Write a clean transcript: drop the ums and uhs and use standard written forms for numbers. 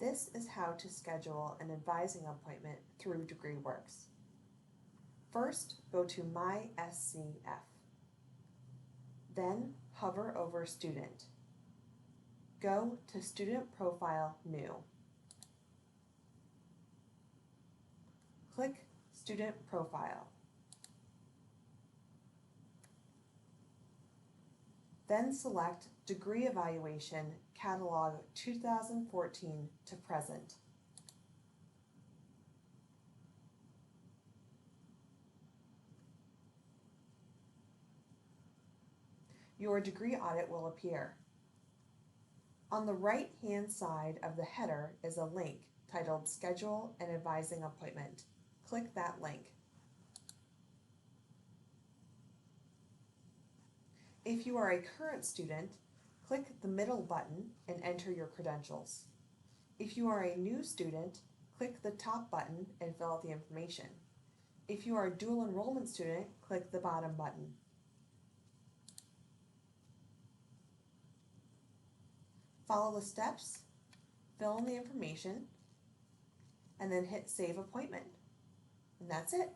This is how to schedule an advising appointment through DegreeWorks. First, go to My SCF. Then hover over Student. Go to Student Profile New. Click Student Profile. Then select Degree Evaluation Catalog 2014 to present. Your degree audit will appear. On the right-hand side of the header is a link titled Schedule an Advising Appointment. Click that link. If you are a current student, click the middle button and enter your credentials. If you are a new student, click the top button and fill out the information. If you are a dual enrollment student, click the bottom button. Follow the steps, fill in the information, and then hit Save Appointment. And that's it.